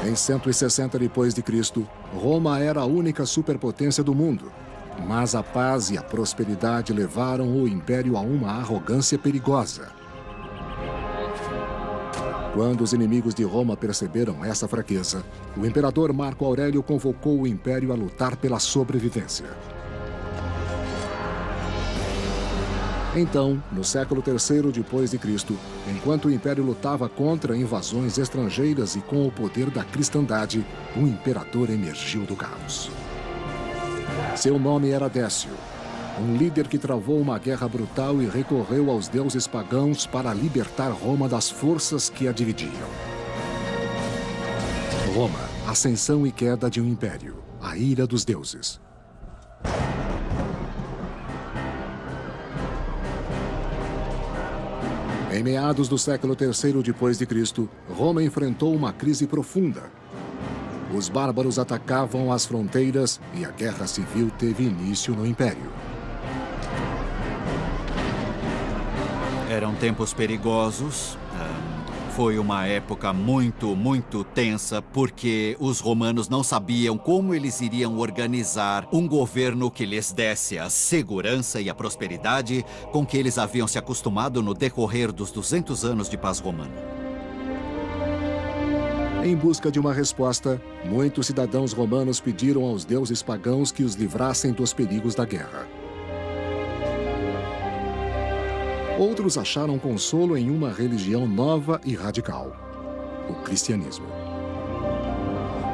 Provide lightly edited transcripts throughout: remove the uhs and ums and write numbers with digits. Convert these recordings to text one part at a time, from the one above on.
Em 160 depois de Cristo, Roma era a única superpotência do mundo. Mas a paz e a prosperidade levaram o império a uma arrogância perigosa. Quando os inimigos de Roma perceberam essa fraqueza, o imperador Marco Aurélio convocou o império a lutar pela sobrevivência. Então, no século III depois de Cristo, enquanto o império lutava contra invasões estrangeiras e com o poder da cristandade, um imperador emergiu do caos. Seu nome era Décio, um líder que travou uma guerra brutal e recorreu aos deuses pagãos para libertar Roma das forças que a dividiam. Roma, ascensão e queda de um império, a ira dos deuses. Em meados do século III depois de Cristo, Roma enfrentou uma crise profunda. Os bárbaros atacavam as fronteiras e a guerra civil teve início no império. Eram tempos perigosos. Foi uma época muito tensa, porque os romanos não sabiam como eles iriam organizar um governo que lhes desse a segurança e a prosperidade com que eles haviam se acostumado no decorrer dos 200 anos de paz romana. Em busca de uma resposta, muitos cidadãos romanos pediram aos deuses pagãos que os livrassem dos perigos da guerra. Outros acharam consolo em uma religião nova e radical: o cristianismo.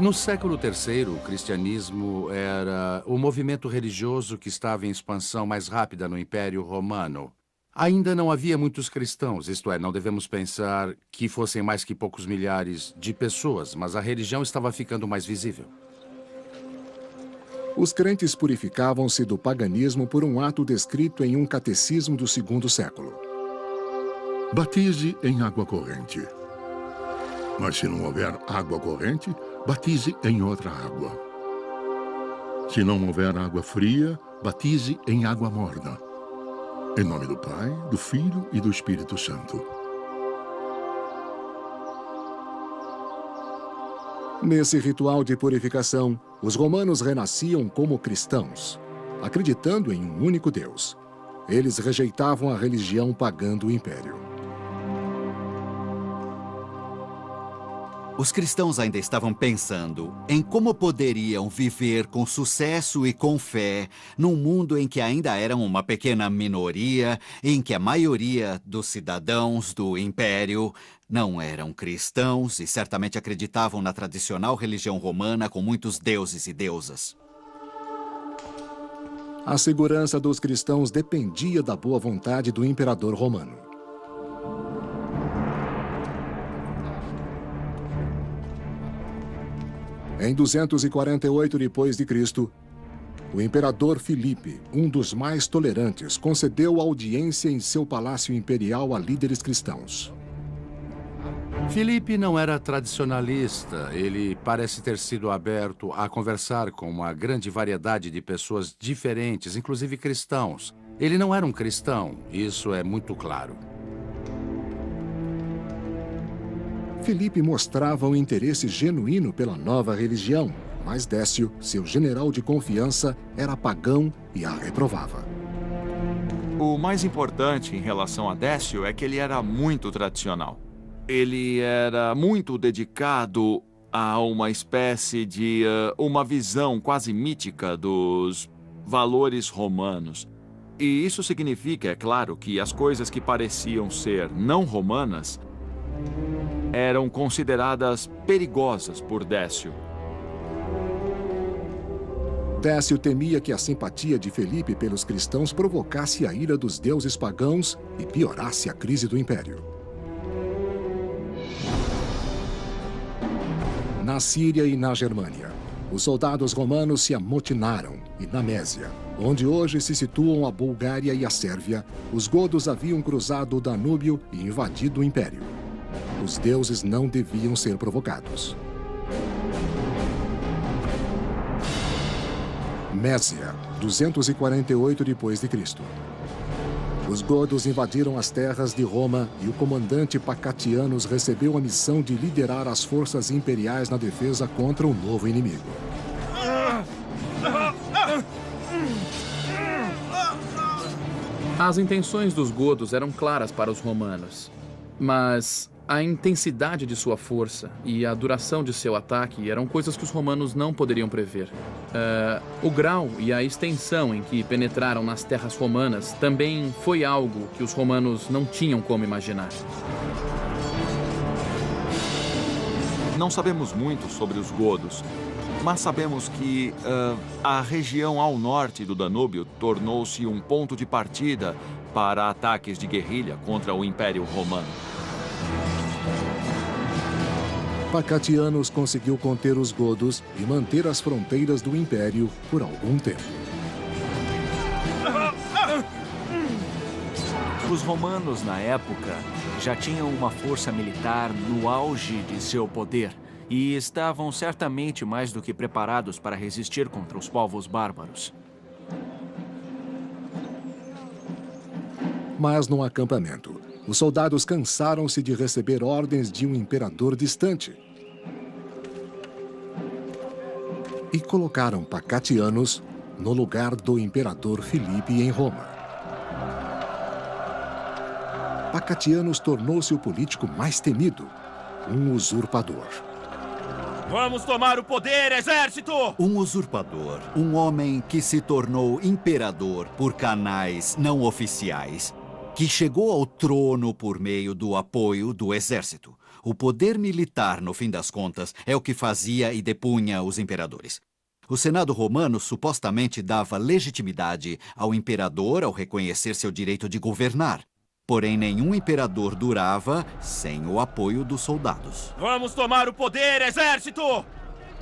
No século III, o cristianismo era o movimento religioso que estava em expansão mais rápida no Império Romano. Ainda não havia muitos cristãos, isto é, não devemos pensar que fossem mais que poucos milhares de pessoas, mas a religião estava ficando mais visível. Os crentes purificavam-se do paganismo por um ato descrito em um catecismo do II século. Batize em água corrente. Mas se não houver água corrente, batize em outra água. Se não houver água fria, batize em água morna. Em nome do Pai, do Filho e do Espírito Santo. Nesse ritual de purificação, os romanos renasciam como cristãos, acreditando em um único Deus. Eles rejeitavam a religião pagã do império. Os cristãos ainda estavam pensando em como poderiam viver com sucesso e com fé num mundo em que ainda eram uma pequena minoria, em que a maioria dos cidadãos do império não eram cristãos e certamente acreditavam na tradicional religião romana com muitos deuses e deusas. A segurança dos cristãos dependia da boa vontade do imperador romano. Em 248 depois de Cristo, o imperador Filipe, um dos mais tolerantes, concedeu audiência em seu palácio imperial a líderes cristãos. Filipe não era tradicionalista. Ele parece ter sido aberto a conversar com uma grande variedade de pessoas diferentes, inclusive cristãos. Ele não era um cristão, isso é muito claro. Filipe mostrava um interesse genuíno pela nova religião, mas Décio, seu general de confiança, era pagão e a reprovava. O mais importante em relação a Décio é que ele era muito tradicional. Ele era muito dedicado a uma espécie de uma visão quase mítica dos valores romanos. E isso significa, é claro, que as coisas que pareciam ser não romanas eram consideradas perigosas por Décio. Décio temia que a simpatia de Filipe pelos cristãos provocasse a ira dos deuses pagãos e piorasse a crise do império. Na Síria e na Germânia, os soldados romanos se amotinaram e na Mésia, onde hoje se situam a Bulgária e a Sérvia, os godos haviam cruzado o Danúbio e invadido o império. Os deuses não deviam ser provocados. Mésia, 248 depois de Cristo. Os godos invadiram as terras de Roma e o comandante Pacatianos recebeu a missão de liderar as forças imperiais na defesa contra um novo inimigo. As intenções dos godos eram claras para os romanos, mas a intensidade de sua força e a duração de seu ataque eram coisas que os romanos não poderiam prever. O grau e a extensão em que penetraram nas terras romanas também foi algo que os romanos não tinham como imaginar. Não sabemos muito sobre os godos, mas sabemos que a região ao norte do Danúbio tornou-se um ponto de partida para ataques de guerrilha contra o Império Romano. Pacatianos conseguiu conter os godos e manter as fronteiras do Império por algum tempo. Os romanos, na época, já tinham uma força militar no auge de seu poder e estavam certamente mais do que preparados para resistir contra os povos bárbaros. Mas no acampamento, os soldados cansaram-se de receber ordens de um imperador distante e colocaram Pacatianos no lugar do imperador Filipe em Roma. Pacatianos tornou-se o político mais temido, um usurpador. Vamos tomar o poder, exército! Um usurpador, um homem que se tornou imperador por canais não oficiais, que chegou ao trono por meio do apoio do exército. O poder militar, no fim das contas, é o que fazia e depunha os imperadores. O Senado romano supostamente dava legitimidade ao imperador ao reconhecer seu direito de governar. Porém, nenhum imperador durava sem o apoio dos soldados. Vamos tomar o poder, exército!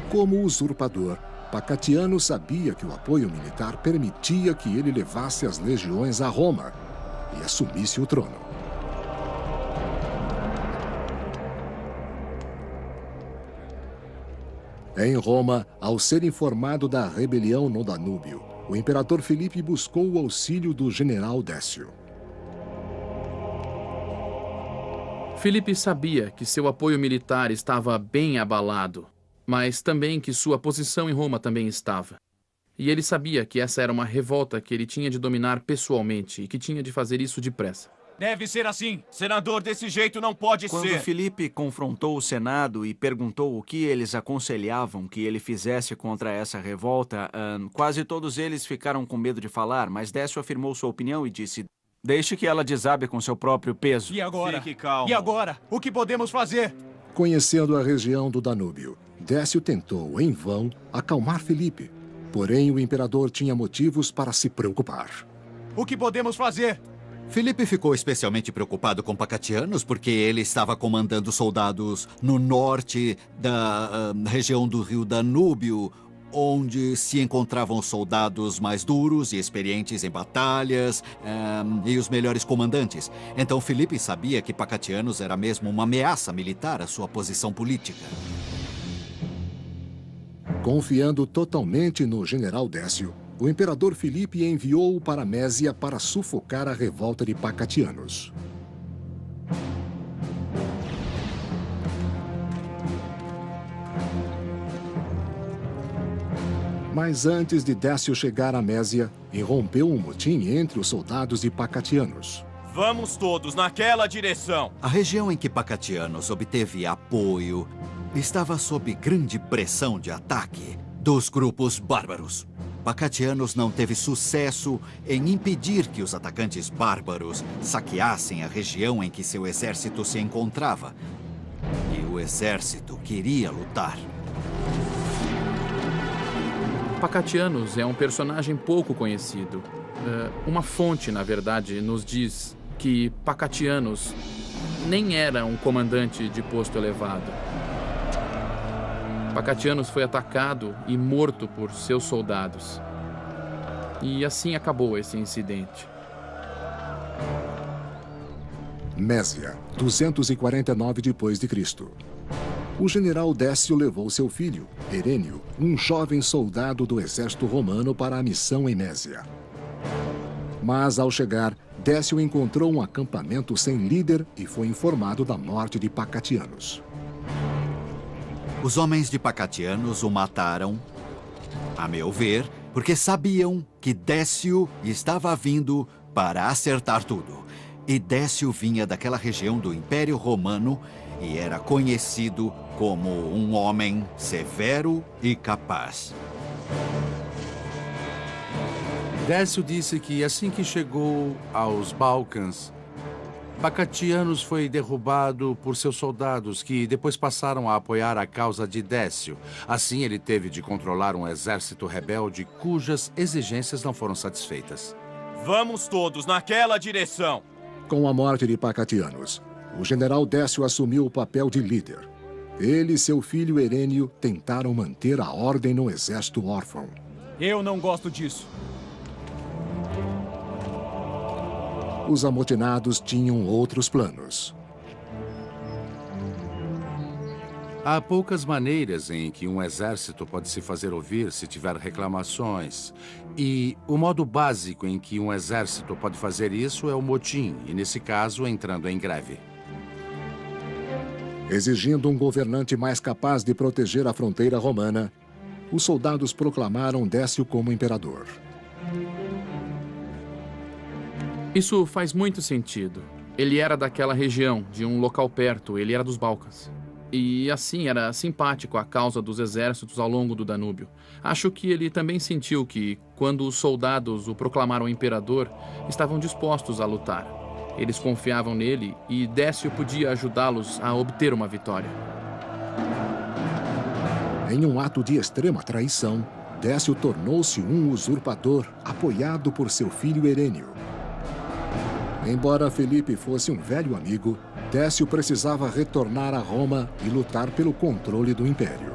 Como usurpador, Pacatiano sabia que o apoio militar permitia que ele levasse as legiões a Roma e assumisse o trono. Em Roma, ao ser informado da rebelião no Danúbio, o imperador Filipe buscou o auxílio do general Décio. Filipe sabia que seu apoio militar estava bem abalado, mas também que sua posição em Roma também estava. E ele sabia que essa era uma revolta que ele tinha de dominar pessoalmente e que tinha de fazer isso depressa. Deve ser assim. Senador desse jeito não pode ser. Quando Filipe confrontou o Senado e perguntou o que eles aconselhavam que ele fizesse contra essa revolta, quase todos eles ficaram com medo de falar, mas Décio afirmou sua opinião e disse: deixe que ela desabe com seu próprio peso. E agora? Fique calmo. E agora? O que podemos fazer? Conhecendo a região do Danúbio, Décio tentou, em vão, acalmar Filipe. Porém, o imperador tinha motivos para se preocupar. O que podemos fazer? Filipe ficou especialmente preocupado com Pacatianos porque ele estava comandando soldados no norte da região do rio Danúbio, onde se encontravam soldados mais duros e experientes em batalhas e os melhores comandantes. Então Filipe sabia que Pacatianos era mesmo uma ameaça militar à sua posição política. Confiando totalmente no general Décio, o imperador Filipe enviou-o para Mésia para sufocar a revolta de Pacatianos. Mas antes de Décio chegar a Mésia, irrompeu um motim entre os soldados de Pacatianos. Vamos todos naquela direção. A região em que Pacatianos obteve apoio estava sob grande pressão de ataque dos grupos bárbaros. Pacatianos não teve sucesso em impedir que os atacantes bárbaros saqueassem a região em que seu exército se encontrava. E o exército queria lutar. Pacatianos é um personagem pouco conhecido. Uma fonte, na verdade, nos diz que Pacatianos nem era um comandante de posto elevado. Pacatianos foi atacado e morto por seus soldados. E assim acabou esse incidente. Mésia, 249 d.C. O general Décio levou seu filho, Herênio, um jovem soldado do exército romano, para a missão em Mésia. Mas, ao chegar, Décio encontrou um acampamento sem líder e foi informado da morte de Pacatianos. Os homens de Pacatianos o mataram, a meu ver, porque sabiam que Décio estava vindo para acertar tudo. E Décio vinha daquela região do Império Romano e era conhecido como um homem severo e capaz. Décio disse que assim que chegou aos Balcãs, Pacatianos foi derrubado por seus soldados, que depois passaram a apoiar a causa de Décio. Assim, ele teve de controlar um exército rebelde cujas exigências não foram satisfeitas. Vamos todos naquela direção. Com a morte de Pacatianos, o general Décio assumiu o papel de líder. Ele e seu filho Herênio tentaram manter a ordem no exército órfão. Eu não gosto disso. Os amotinados tinham outros planos. Há poucas maneiras em que um exército pode se fazer ouvir se tiver reclamações. E o modo básico em que um exército pode fazer isso é o motim, e nesse caso, entrando em greve. Exigindo um governante mais capaz de proteger a fronteira romana, os soldados proclamaram Décio como imperador. Isso faz muito sentido. Ele era daquela região, de um local perto, ele era dos Balcãs. E assim era simpático à causa dos exércitos ao longo do Danúbio. Acho que ele também sentiu que, quando os soldados o proclamaram imperador, estavam dispostos a lutar. Eles confiavam nele e Décio podia ajudá-los a obter uma vitória. Em um ato de extrema traição, Décio tornou-se um usurpador, apoiado por seu filho Herênio. Embora Felipe fosse um velho amigo, Décio precisava retornar a Roma e lutar pelo controle do império.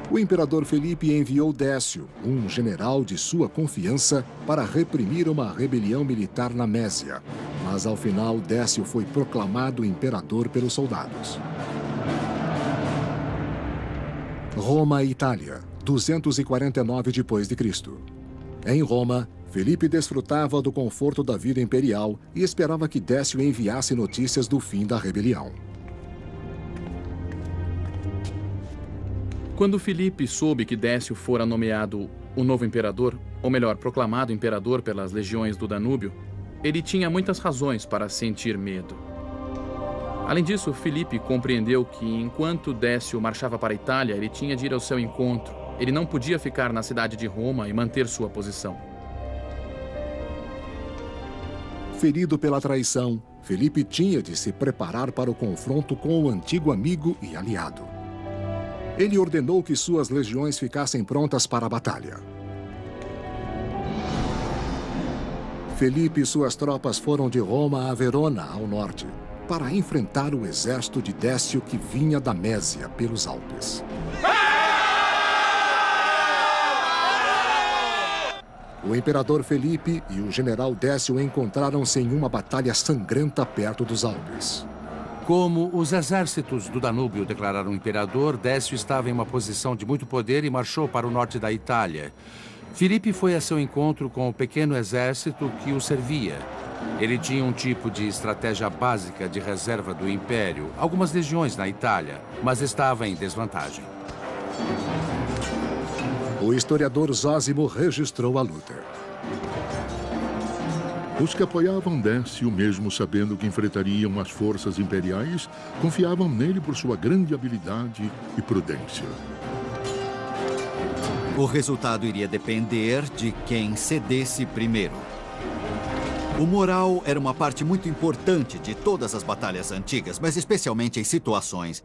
O imperador Felipe enviou Décio, um general de sua confiança, para reprimir uma rebelião militar na Mésia. Mas ao final, Décio foi proclamado imperador pelos soldados. Roma e Itália, 249 d.C. Em Roma, Felipe desfrutava do conforto da vida imperial e esperava que Décio enviasse notícias do fim da rebelião. Quando Filipe soube que Décio fora nomeado o novo imperador, ou melhor, proclamado imperador pelas legiões do Danúbio, ele tinha muitas razões para sentir medo. Além disso, Filipe compreendeu que enquanto Décio marchava para a Itália, ele tinha de ir ao seu encontro. Ele não podia ficar na cidade de Roma e manter sua posição. Ferido pela traição, Felipe tinha de se preparar para o confronto com o antigo amigo e aliado. Ele ordenou que suas legiões ficassem prontas para a batalha. Felipe e suas tropas foram de Roma a Verona, ao norte, para enfrentar o exército de Décio que vinha da Mésia pelos Alpes. O imperador Felipe e o general Décio encontraram-se em uma batalha sangrenta perto dos Alpes. Como os exércitos do Danúbio declararam imperador, Décio estava em uma posição de muito poder e marchou para o norte da Itália. Filipe foi a seu encontro com o pequeno exército que o servia. Ele tinha um tipo de estratégia básica de reserva do Império, algumas legiões na Itália, mas estava em desvantagem. O historiador Zósimo registrou a luta. Os que apoiavam Décio, mesmo sabendo que enfrentariam as forças imperiais, confiavam nele por sua grande habilidade e prudência. O resultado iria depender de quem cedesse primeiro. O moral era uma parte muito importante de todas as batalhas antigas, mas especialmente em situações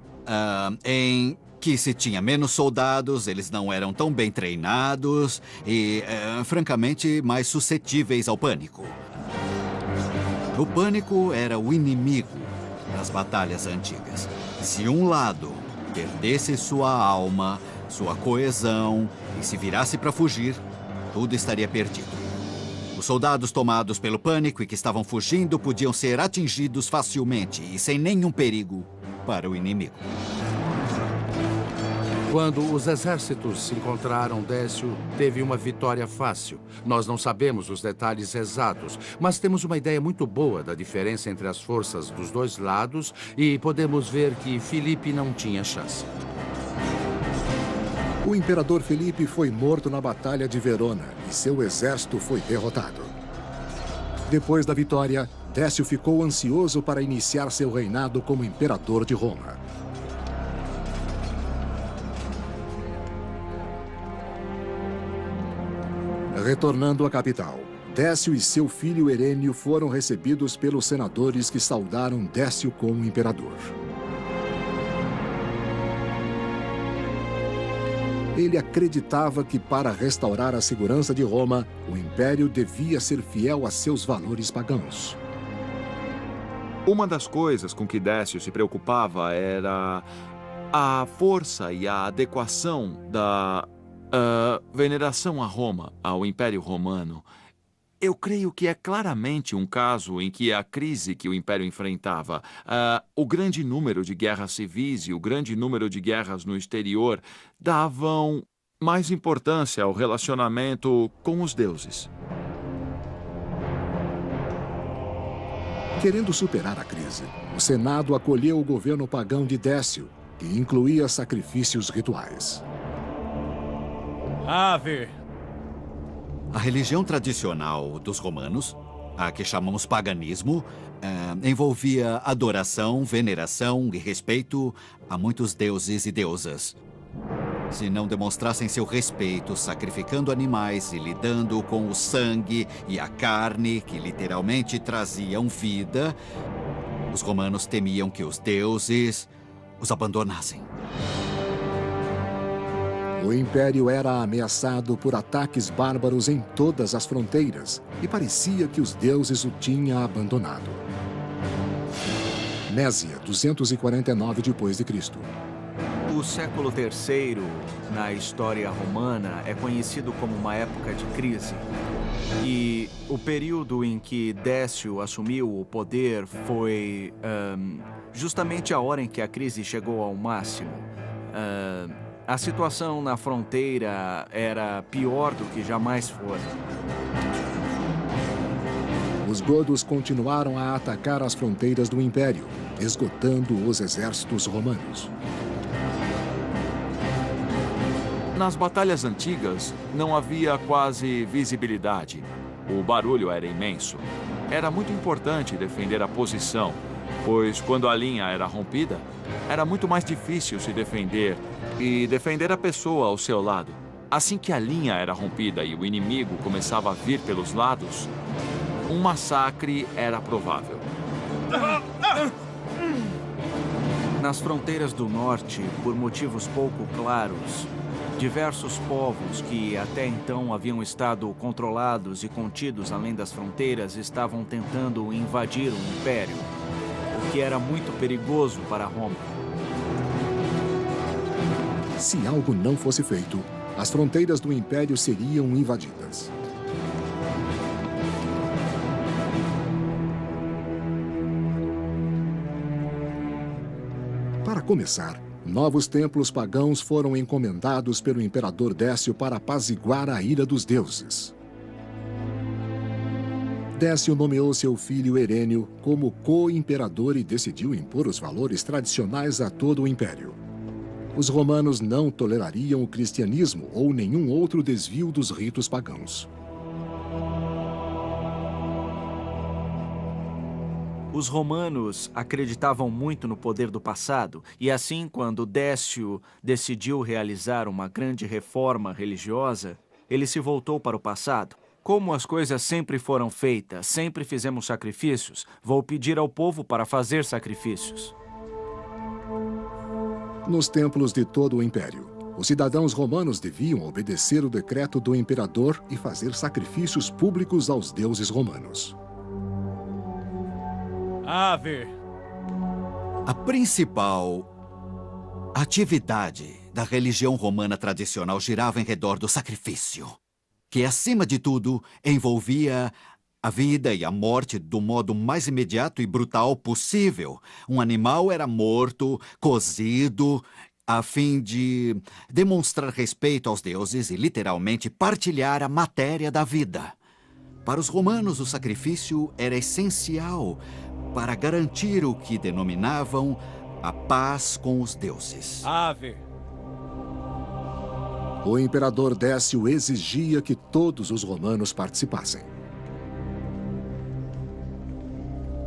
em que se tinha menos soldados, eles não eram tão bem treinados e, francamente, mais suscetíveis ao pânico. O pânico era o inimigo das batalhas antigas. Se um lado perdesse sua alma, sua coesão e se virasse para fugir, tudo estaria perdido. Os soldados tomados pelo pânico e que estavam fugindo podiam ser atingidos facilmente e sem nenhum perigo para o inimigo. Quando os exércitos se encontraram, Décio teve uma vitória fácil. Nós não sabemos os detalhes exatos, mas temos uma ideia muito boa da diferença entre as forças dos dois lados e podemos ver que Filipe não tinha chance. O imperador Filipe foi morto na Batalha de Verona e seu exército foi derrotado. Depois da vitória, Décio ficou ansioso para iniciar seu reinado como imperador de Roma. Retornando à capital, Décio e seu filho Herênio foram recebidos pelos senadores que saudaram Décio como imperador. Ele acreditava que para restaurar a segurança de Roma, o império devia ser fiel a seus valores pagãos. Uma das coisas com que Décio se preocupava era a força e a adequação da veneração a Roma, ao Império Romano. Eu creio que é claramente um caso em que a crise que o Império enfrentava, o grande número de guerras civis e o grande número de guerras no exterior davam mais importância ao relacionamento com os deuses. Querendo superar a crise, o Senado acolheu o governo pagão de Décio, que incluía sacrifícios rituais. Ave! A religião tradicional dos romanos, a que chamamos paganismo, envolvia adoração, veneração e respeito a muitos deuses e deusas. Se não demonstrassem seu respeito sacrificando animais e lidando com o sangue e a carne, que literalmente traziam vida, os romanos temiam que os deuses os abandonassem. O império era ameaçado por ataques bárbaros em todas as fronteiras e parecia que os deuses o tinham abandonado. Mésia, 249 d.C. O século III, na história romana, é conhecido como uma época de crise. E o período em que Décio assumiu o poder foi justamente a hora em que a crise chegou ao máximo. A situação na fronteira era pior do que jamais fora. Os godos continuaram a atacar as fronteiras do império, esgotando os exércitos romanos. Nas batalhas antigas, não havia quase visibilidade. O barulho era imenso. Era muito importante defender a posição, pois quando a linha era rompida, era muito mais difícil se defender e defender a pessoa ao seu lado. Assim que a linha era rompida e o inimigo começava a vir pelos lados, um massacre era provável. Nas fronteiras do norte, por motivos pouco claros, diversos povos que até então haviam estado controlados e contidos além das fronteiras estavam tentando invadir o império, o que era muito perigoso para Roma. Se algo não fosse feito, as fronteiras do império seriam invadidas. Para começar, novos templos pagãos foram encomendados pelo imperador Décio para apaziguar a ira dos deuses. Décio nomeou seu filho Herênio como co-imperador e decidiu impor os valores tradicionais a todo o império. Os romanos não tolerariam o cristianismo ou nenhum outro desvio dos ritos pagãos. Os romanos acreditavam muito no poder do passado, e assim, quando Décio decidiu realizar uma grande reforma religiosa, ele se voltou para o passado. Como as coisas sempre foram feitas, sempre fizemos sacrifícios, vou pedir ao povo para fazer sacrifícios. Nos templos de todo o império, os cidadãos romanos deviam obedecer o decreto do imperador e fazer sacrifícios públicos aos deuses romanos. Ave! A principal atividade da religião romana tradicional girava em redor do sacrifício, que, acima de tudo, envolvia a vida e a morte do modo mais imediato e brutal possível. Um animal era morto, cozido, a fim de demonstrar respeito aos deuses e literalmente partilhar a matéria da vida. Para os romanos, o sacrifício era essencial para garantir o que denominavam a paz com os deuses. Ave. O imperador Décio exigia que todos os romanos participassem.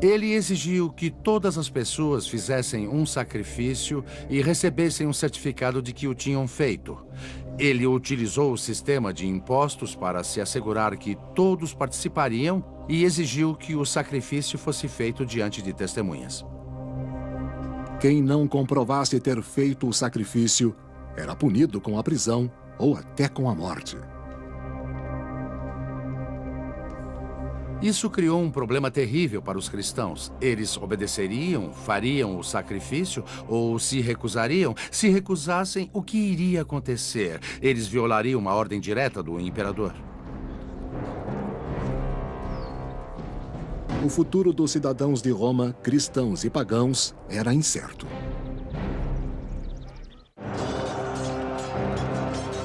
Ele exigiu que todas as pessoas fizessem um sacrifício e recebessem um certificado de que o tinham feito. Ele utilizou o sistema de impostos para se assegurar que todos participariam e exigiu que o sacrifício fosse feito diante de testemunhas. Quem não comprovasse ter feito o sacrifício era punido com a prisão ou até com a morte. Isso criou um problema terrível para os cristãos. Eles obedeceriam, fariam o sacrifício ou se recusariam? Se recusassem, o que iria acontecer? Eles violariam uma ordem direta do imperador. O futuro dos cidadãos de Roma, cristãos e pagãos, era incerto.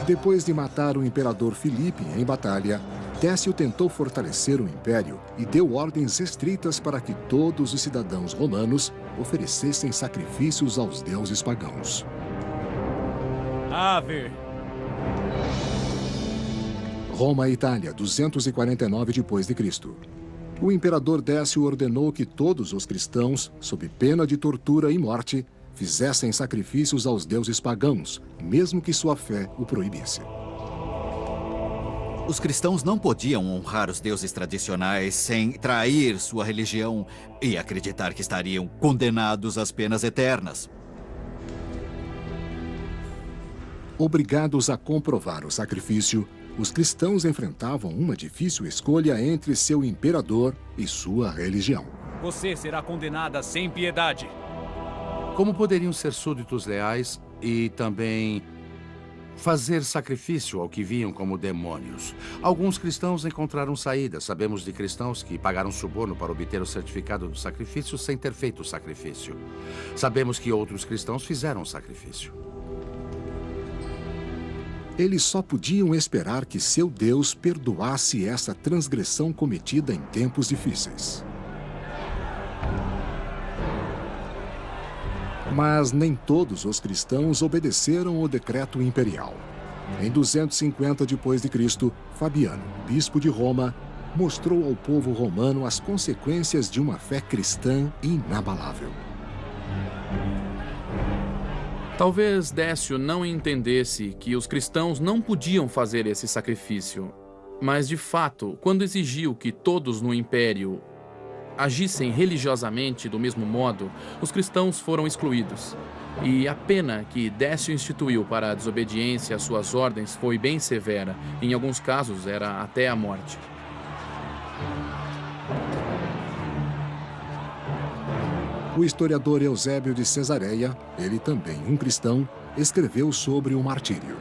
Depois de matar o imperador Filipe em batalha, Décio tentou fortalecer o império e deu ordens estritas para que todos os cidadãos romanos oferecessem sacrifícios aos deuses pagãos. Ave. Roma e Itália, 249 d.C. O imperador Décio ordenou que todos os cristãos, sob pena de tortura e morte, fizessem sacrifícios aos deuses pagãos, mesmo que sua fé o proibisse. Os cristãos não podiam honrar os deuses tradicionais sem trair sua religião e acreditar que estariam condenados às penas eternas. Obrigados a comprovar o sacrifício, os cristãos enfrentavam uma difícil escolha entre seu imperador e sua religião. Você será condenada sem piedade. Como poderiam ser súditos leais e também fazer sacrifício ao que viam como demônios? Alguns cristãos encontraram saída. Sabemos de cristãos que pagaram suborno para obter o certificado do sacrifício sem ter feito o sacrifício. Sabemos que outros cristãos fizeram o sacrifício. Eles só podiam esperar que seu Deus perdoasse essa transgressão cometida em tempos difíceis. Mas nem todos os cristãos obedeceram ao decreto imperial. Em 250 d.C., Fabiano, bispo de Roma, mostrou ao povo romano as consequências de uma fé cristã inabalável. Talvez Décio não entendesse que os cristãos não podiam fazer esse sacrifício, mas, de fato, quando exigiu que todos no império agissem religiosamente do mesmo modo, os cristãos foram excluídos. E a pena que Décio instituiu para a desobediência às suas ordens foi bem severa. Em alguns casos, era até a morte. O historiador Eusébio de Cesareia, ele também um cristão, escreveu sobre o martírio.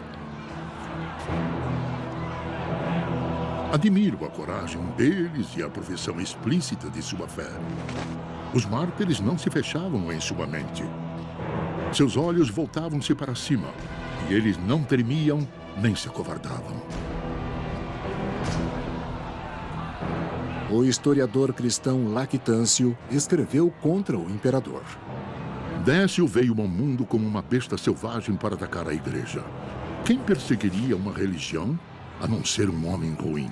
Admiro a coragem deles e a profissão explícita de sua fé. Os mártires não se fechavam em sua mente. Seus olhos voltavam-se para cima e eles não tremiam nem se acovardavam. O historiador cristão Lactâncio escreveu contra o imperador. Décio veio ao mundo como uma besta selvagem para atacar a igreja. Quem perseguiria uma religião a não ser um homem ruim?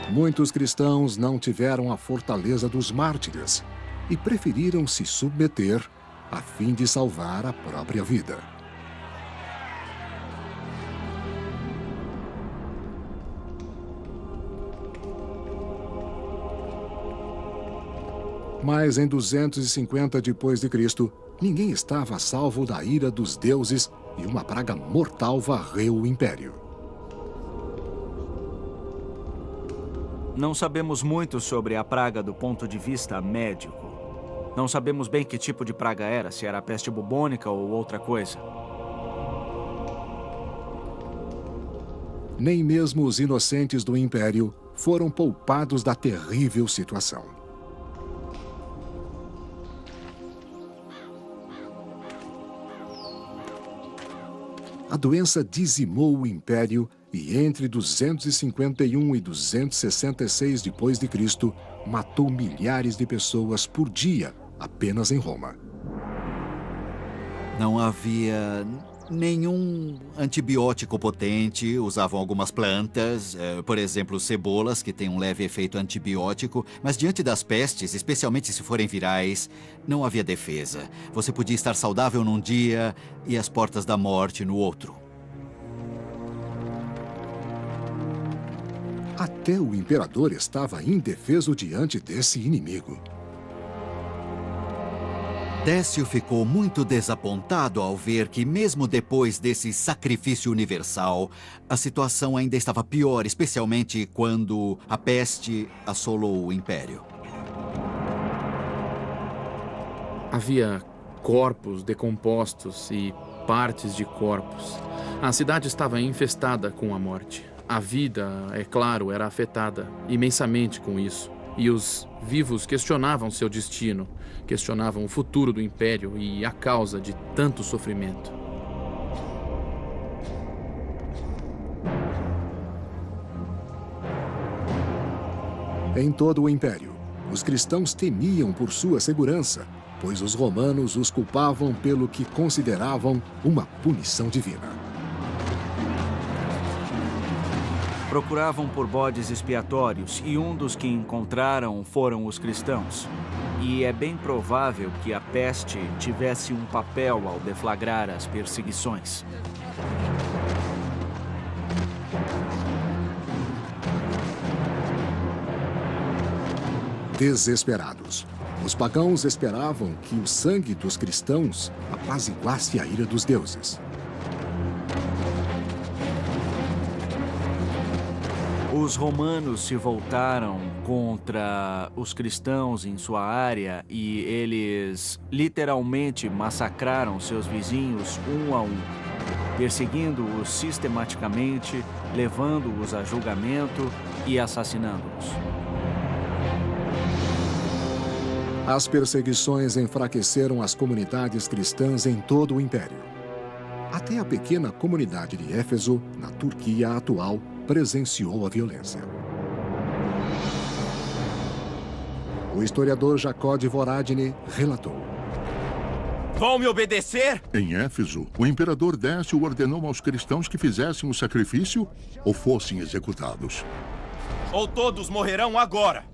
Muitos cristãos não tiveram a fortaleza dos mártires e preferiram se submeter a fim de salvar a própria vida. Mas em 250 d.C., ninguém estava a salvo da ira dos deuses e uma praga mortal varreu o império. Não sabemos muito sobre a praga do ponto de vista médico. Não sabemos bem que tipo de praga era, se era a peste bubônica ou outra coisa. Nem mesmo os inocentes do império foram poupados da terrível situação. A doença dizimou o império e entre 251 e 266 d.C., matou milhares de pessoas por dia apenas em Roma. Não havia nenhum antibiótico potente, usavam algumas plantas, por exemplo, cebolas, que têm um leve efeito antibiótico, mas diante das pestes, especialmente se forem virais, não havia defesa. Você podia estar saudável num dia e às portas da morte no outro. Até o imperador estava indefeso diante desse inimigo. Décio ficou muito desapontado ao ver que, mesmo depois desse sacrifício universal, a situação ainda estava pior, especialmente quando a peste assolou o império. Havia corpos decompostos e partes de corpos. A cidade estava infestada com a morte. A vida, é claro, era afetada imensamente com isso. E os vivos questionavam seu destino, questionavam o futuro do império e a causa de tanto sofrimento. Em todo o império, os cristãos temiam por sua segurança, pois os romanos os culpavam pelo que consideravam uma punição divina. Procuravam por bodes expiatórios e um dos que encontraram foram os cristãos. E é bem provável que a peste tivesse um papel ao deflagrar as perseguições. Desesperados, os pagãos esperavam que o sangue dos cristãos apaziguasse a ira dos deuses. Os romanos se voltaram contra os cristãos em sua área e eles literalmente massacraram seus vizinhos um a um, perseguindo-os sistematicamente, levando-os a julgamento e assassinando-os. As perseguições enfraqueceram as comunidades cristãs em todo o império. Até a pequena comunidade de Éfeso, na Turquia atual, presenciou a violência. O historiador Jacó de Vorágine relatou: Vão me obedecer? Em Éfeso, o imperador Décio ordenou aos cristãos que fizessem o sacrifício ou fossem executados. Ou todos morrerão agora.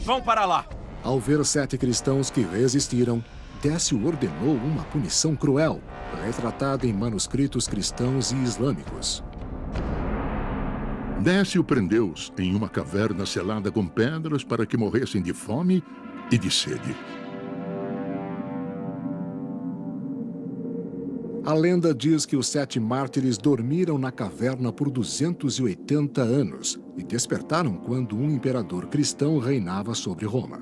Vão para lá. Ao ver 7 cristãos que resistiram, Décio ordenou uma punição cruel, retratada em manuscritos cristãos e islâmicos. Décio prendeu-os em uma caverna selada com pedras para que morressem de fome e de sede. A lenda diz que os 7 mártires dormiram na caverna por 280 anos e despertaram quando um imperador cristão reinava sobre Roma.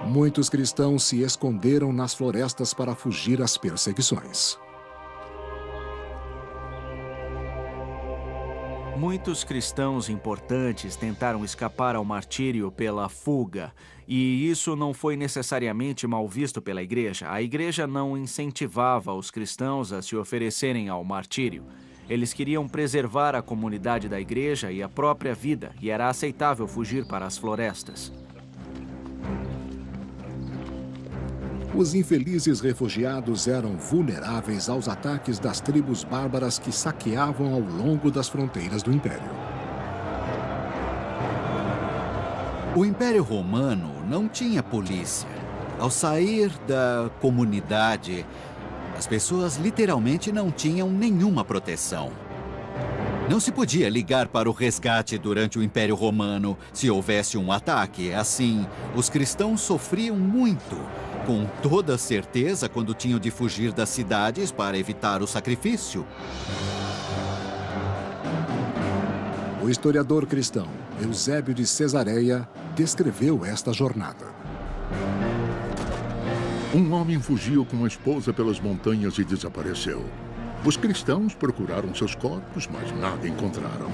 Muitos cristãos se esconderam nas florestas para fugir às perseguições. Muitos cristãos importantes tentaram escapar ao martírio pela fuga, e isso não foi necessariamente mal visto pela igreja. A igreja não incentivava os cristãos a se oferecerem ao martírio. Eles queriam preservar a comunidade da igreja e a própria vida, e era aceitável fugir para as florestas. Os infelizes refugiados eram vulneráveis aos ataques das tribos bárbaras que saqueavam ao longo das fronteiras do Império. O Império Romano não tinha polícia. Ao sair da comunidade, as pessoas literalmente não tinham nenhuma proteção. Não se podia ligar para o resgate durante o Império Romano se houvesse um ataque. Assim, os cristãos sofriam muito. Com toda certeza, quando tinham de fugir das cidades para evitar o sacrifício. O historiador cristão Eusébio de Cesareia descreveu esta jornada. Um homem fugiu com a esposa pelas montanhas e desapareceu. Os cristãos procuraram seus corpos, mas nada encontraram.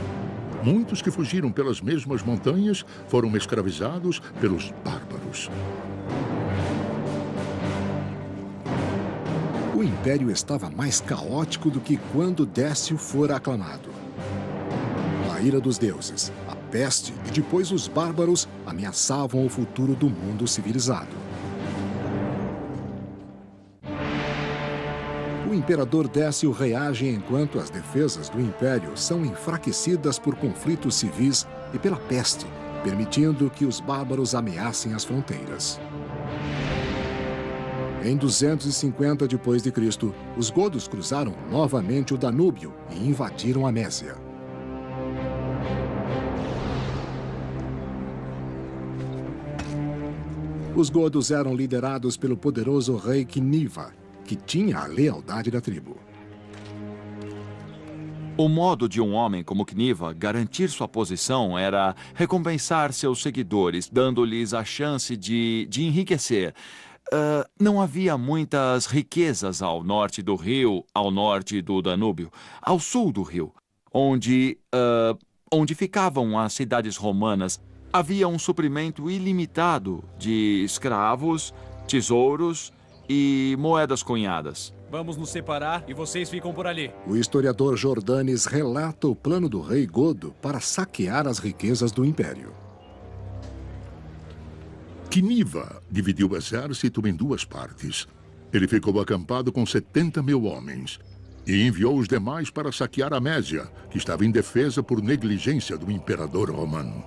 Muitos que fugiram pelas mesmas montanhas foram escravizados pelos bárbaros. O império estava mais caótico do que quando Décio fora aclamado. A ira dos deuses, a peste e depois os bárbaros ameaçavam o futuro do mundo civilizado. O imperador Décio reage enquanto as defesas do império são enfraquecidas por conflitos civis e pela peste, permitindo que os bárbaros ameacem as fronteiras. Em 250 d.C., os godos cruzaram novamente o Danúbio e invadiram a Mésia. Os godos eram liderados pelo poderoso rei Quiniva, que tinha a lealdade da tribo. O modo de um homem como Quiniva garantir sua posição era recompensar seus seguidores, dando-lhes a chance de enriquecer. Não havia muitas riquezas ao norte do rio, ao norte do Danúbio, ao sul do rio, onde ficavam as cidades romanas. Havia um suprimento ilimitado de escravos, tesouros e moedas cunhadas. Vamos nos separar e vocês ficam por ali. O historiador Jordanes relata o plano do rei Godo para saquear as riquezas do império. Quiniva dividiu o exército em duas partes. Ele ficou acampado com 70.000 homens e enviou os demais para saquear a Mésia, que estava indefesa por negligência do imperador romano.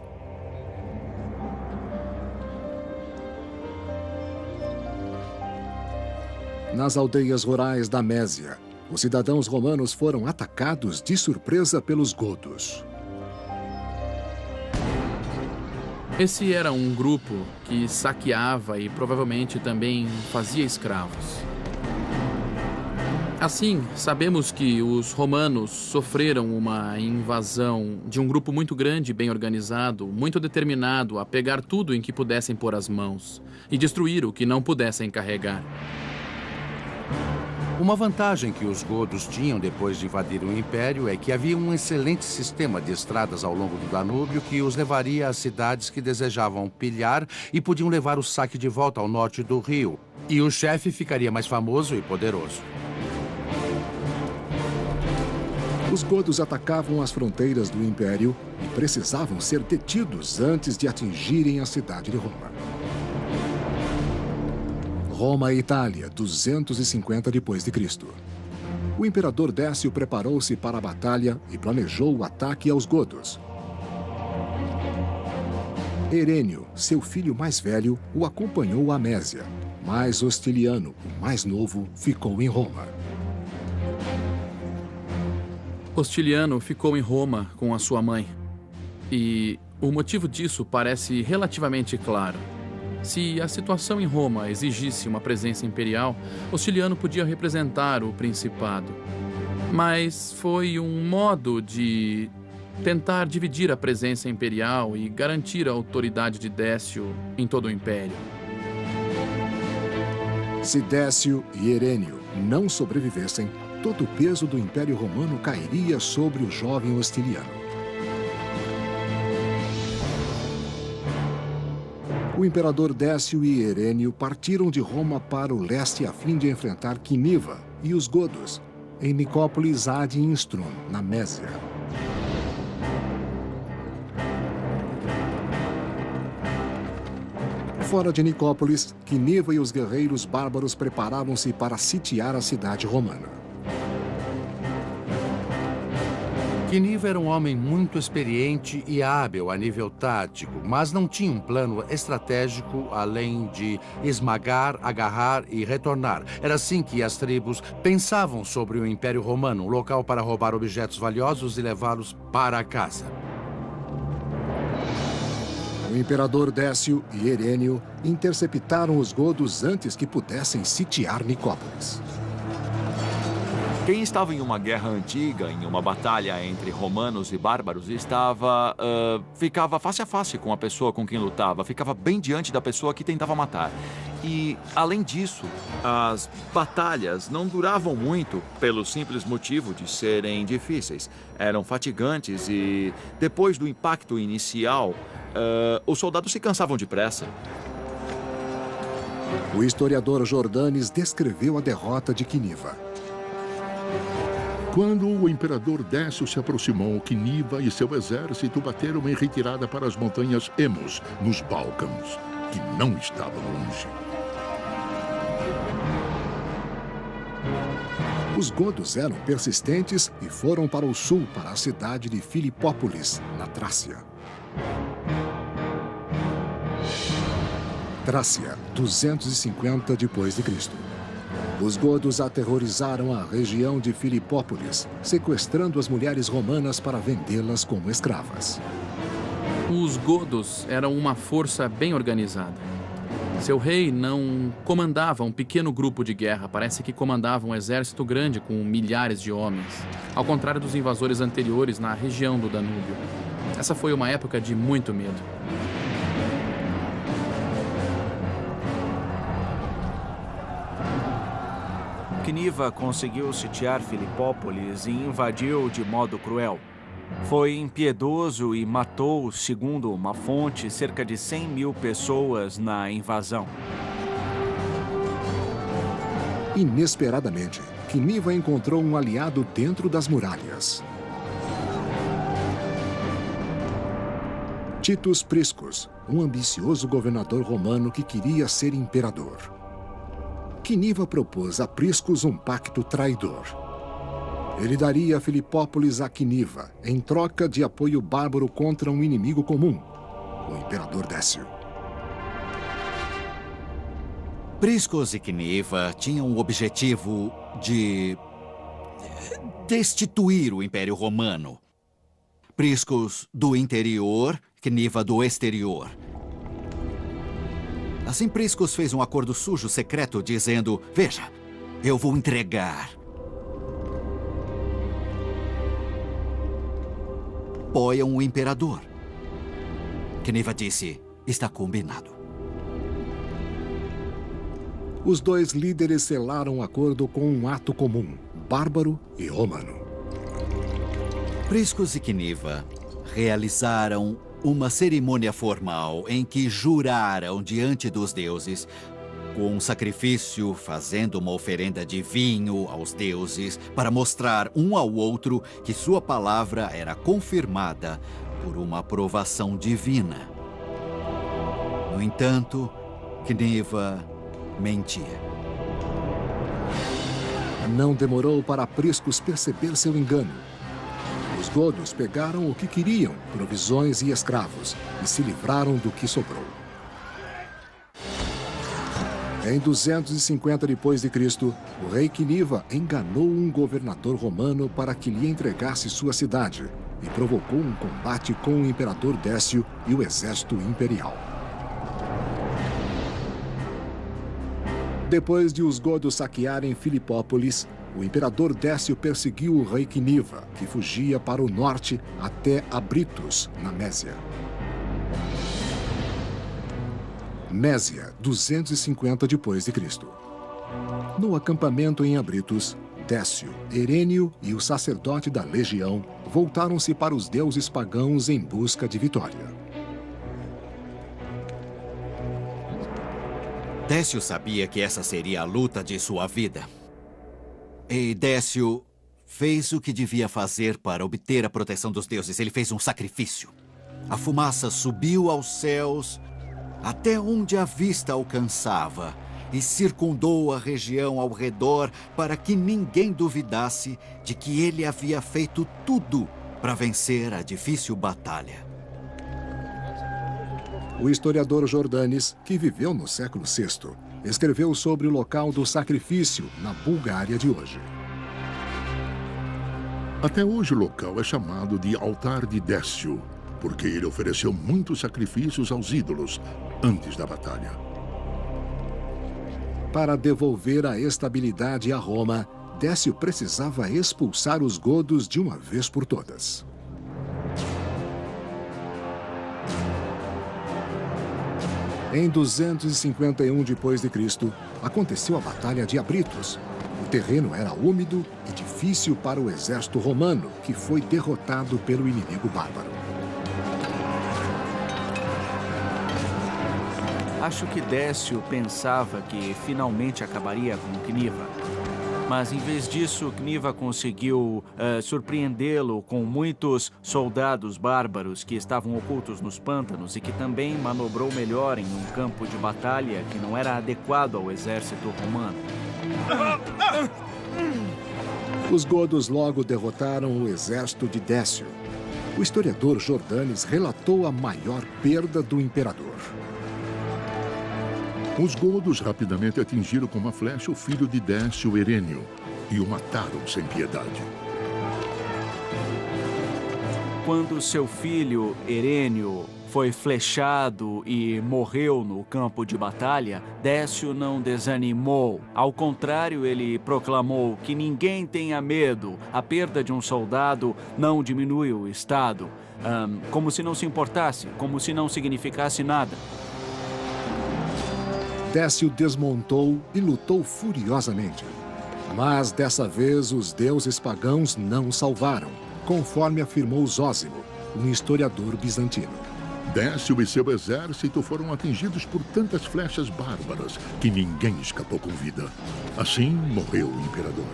Nas aldeias rurais da Mésia, os cidadãos romanos foram atacados de surpresa pelos godos. Esse era um grupo que saqueava e provavelmente também fazia escravos. Assim, sabemos que os romanos sofreram uma invasão de um grupo muito grande, bem organizado, muito determinado a pegar tudo em que pudessem pôr as mãos e destruir o que não pudessem carregar. Uma vantagem que os godos tinham depois de invadir o império é que havia um excelente sistema de estradas ao longo do Danúbio que os levaria às cidades que desejavam pilhar e podiam levar o saque de volta ao norte do rio. E o chefe ficaria mais famoso e poderoso. Os godos atacavam as fronteiras do império e precisavam ser detidos antes de atingirem a cidade de Roma. Roma e Itália, 250 d.C. O imperador Décio preparou-se para a batalha e planejou o ataque aos godos. Herênio, seu filho mais velho, o acompanhou à Mésia, mas Hostiliano, o mais novo, ficou em Roma. Hostiliano ficou em Roma com a sua mãe. E o motivo disso parece relativamente claro. Se a situação em Roma exigisse uma presença imperial, Hostiliano podia representar o principado. Mas foi um modo de tentar dividir a presença imperial e garantir a autoridade de Décio em todo o império. Se Décio e Herênio não sobrevivessem, todo o peso do Império Romano cairia sobre o jovem Hostiliano. O imperador Décio e Herênio partiram de Roma para o leste a fim de enfrentar Quiniva e os godos, em Nicópolis ad Instrum, na Mésia. Fora de Nicópolis, Quiniva e os guerreiros bárbaros preparavam-se para sitiar a cidade romana. Quiniva era um homem muito experiente e hábil a nível tático, mas não tinha um plano estratégico além de esmagar, agarrar e retornar. Era assim que as tribos pensavam sobre o Império Romano, um local para roubar objetos valiosos e levá-los para casa. O imperador Décio e Herênio interceptaram os godos antes que pudessem sitiar Nicópolis. Quem estava em uma guerra antiga, em uma batalha entre romanos e bárbaros, ficava face a face com a pessoa com quem lutava, ficava bem diante da pessoa que tentava matar. E, além disso, as batalhas não duravam muito pelo simples motivo de serem difíceis. Eram fatigantes e, depois do impacto inicial, os soldados se cansavam depressa. O historiador Jordanes descreveu a derrota de Quiniva. Quando o imperador Décio se aproximou, Quiniva e seu exército bateram em retirada para as montanhas Emos, nos Balcãs, que não estavam longe. Os godos eram persistentes e foram para o sul, para a cidade de Filipópolis, na Trácia. Trácia, 250 d.C. Os godos aterrorizaram a região de Filipópolis, sequestrando as mulheres romanas para vendê-las como escravas. Os godos eram uma força bem organizada. Seu rei não comandava um pequeno grupo de guerra, parece que comandava um exército grande com milhares de homens, ao contrário dos invasores anteriores na região do Danúbio. Essa foi uma época de muito medo. Quiniva conseguiu sitiar Filipópolis e invadiu de modo cruel. Foi impiedoso e matou, segundo uma fonte, cerca de 100 mil pessoas na invasão. Inesperadamente, Quiniva encontrou um aliado dentro das muralhas. Titus Priscus, um ambicioso governador romano que queria ser imperador. Quiniva propôs a Priscus um pacto traidor. Ele daria Filipópolis a Quiniva, em troca de apoio bárbaro contra um inimigo comum, o imperador Décio. Priscus e Quiniva tinham o objetivo de destituir o Império Romano. Priscus do interior, Quiniva do exterior. Assim, Priscus fez um acordo sujo secreto dizendo: veja, eu vou entregar apoiam o imperador. Quiniva disse: está combinado. Os dois líderes selaram um acordo com um ato comum, bárbaro e romano. Priscus e Quiniva realizaram uma cerimônia formal em que juraram diante dos deuses, com um sacrifício, fazendo uma oferenda de vinho aos deuses, para mostrar um ao outro que sua palavra era confirmada por uma aprovação divina. No entanto, Quiniva mentia. Não demorou para Priscus perceber seu engano. Os godos pegaram o que queriam, provisões e escravos, e se livraram do que sobrou. Em 250 d.C., o rei Quiniva enganou um governador romano para que lhe entregasse sua cidade e provocou um combate com o imperador Décio e o exército imperial. Depois de os godos saquearem Filipópolis, o imperador Décio perseguiu o rei Quiniva, que fugia para o norte até Abritos, na Mésia. Mésia, 250 d.C. No acampamento em Abritos, Décio, Herênio e o sacerdote da legião voltaram-se para os deuses pagãos em busca de vitória. Décio sabia que essa seria a luta de sua vida. E Décio fez o que devia fazer para obter a proteção dos deuses. Ele fez um sacrifício. A fumaça subiu aos céus até onde a vista alcançava e circundou a região ao redor para que ninguém duvidasse de que ele havia feito tudo para vencer a difícil batalha. O historiador Jordanes, que viveu no século VI, escreveu sobre o local do sacrifício na Bulgária de hoje. Até hoje o local é chamado de Altar de Décio, porque ele ofereceu muitos sacrifícios aos ídolos antes da batalha. Para devolver a estabilidade a Roma, Décio precisava expulsar os godos de uma vez por todas. Em 251 d.C., aconteceu a Batalha de Abritos. O terreno era úmido e difícil para o exército romano, que foi derrotado pelo inimigo bárbaro. Acho que Décio pensava que finalmente acabaria com Cniva. Mas, em vez disso, Cniva conseguiu surpreendê-lo com muitos soldados bárbaros que estavam ocultos nos pântanos e que também manobrou melhor em um campo de batalha que não era adequado ao exército romano. Os godos logo derrotaram o exército de Décio. O historiador Jordanes relatou a maior perda do imperador. Os godos rapidamente atingiram com uma flecha o filho de Décio, Herênio, e o mataram sem piedade. Quando seu filho, Herênio, foi flechado e morreu no campo de batalha, Décio não desanimou. Ao contrário, ele proclamou que ninguém tenha medo. A perda de um soldado não diminui o Estado. Como se não se importasse, como se não significasse nada. Décio desmontou e lutou furiosamente. Mas dessa vez os deuses pagãos não o salvaram, conforme afirmou Zósimo, um historiador bizantino. Décio e seu exército foram atingidos por tantas flechas bárbaras que ninguém escapou com vida. Assim morreu o imperador.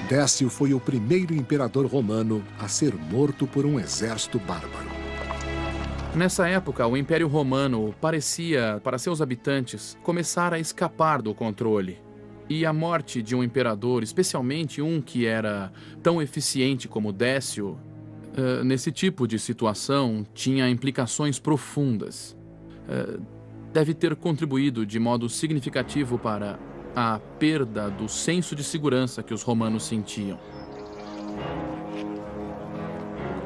Décio foi o primeiro imperador romano a ser morto por um exército bárbaro. Nessa época, o Império Romano parecia, para seus habitantes, começar a escapar do controle. E a morte de um imperador, especialmente um que era tão eficiente como Décio, nesse tipo de situação, tinha implicações profundas. Deve ter contribuído de modo significativo para a perda do senso de segurança que os romanos sentiam.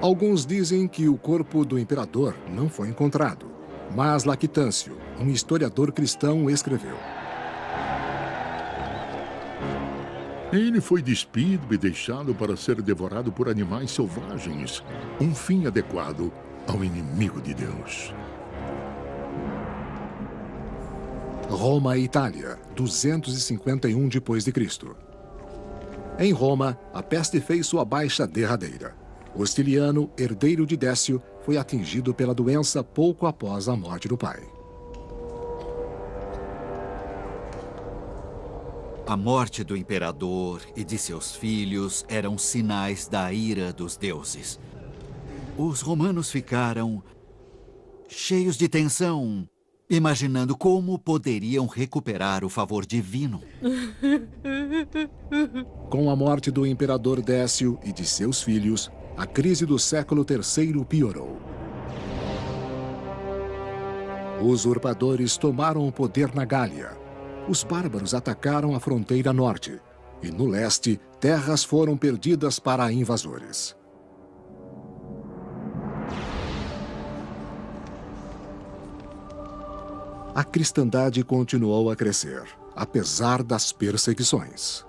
Alguns dizem que o corpo do imperador não foi encontrado, mas Lactâncio, um historiador cristão, escreveu: Ele foi despido e deixado para ser devorado por animais selvagens, um fim adequado ao inimigo de Deus. Roma e Itália, 251 d.C. Em Roma, a peste fez sua baixa derradeira. Ostiliano, herdeiro de Décio, foi atingido pela doença pouco após a morte do pai. A morte do imperador e de seus filhos eram sinais da ira dos deuses. Os romanos ficaram cheios de tensão, imaginando como poderiam recuperar o favor divino. Com a morte do imperador Décio e de seus filhos, a crise do século III piorou. Usurpadores tomaram o poder na Gália. Os bárbaros atacaram a fronteira norte e, no leste, terras foram perdidas para invasores. A cristandade continuou a crescer, apesar das perseguições.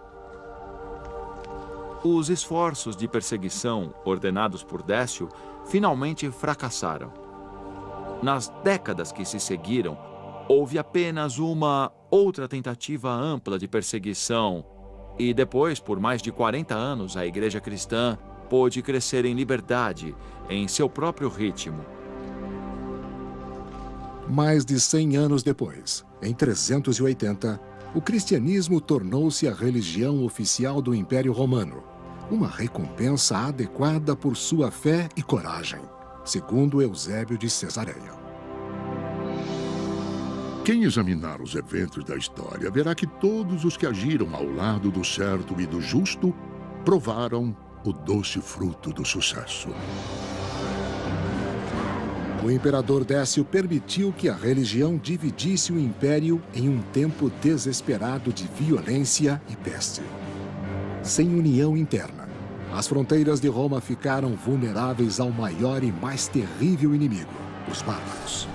Os esforços de perseguição ordenados por Décio finalmente fracassaram. Nas décadas que se seguiram, houve apenas uma outra tentativa ampla de perseguição e depois, por mais de 40 anos, a Igreja Cristã pôde crescer em liberdade, em seu próprio ritmo. Mais de 100 anos depois, em 380, o cristianismo tornou-se a religião oficial do Império Romano, uma recompensa adequada por sua fé e coragem, segundo Eusébio de Cesareia. Quem examinar os eventos da história verá que todos os que agiram ao lado do certo e do justo provaram o doce fruto do sucesso. O imperador Décio permitiu que a religião dividisse o império em um tempo desesperado de violência e peste. Sem união interna, as fronteiras de Roma ficaram vulneráveis ao maior e mais terrível inimigo, os bárbaros.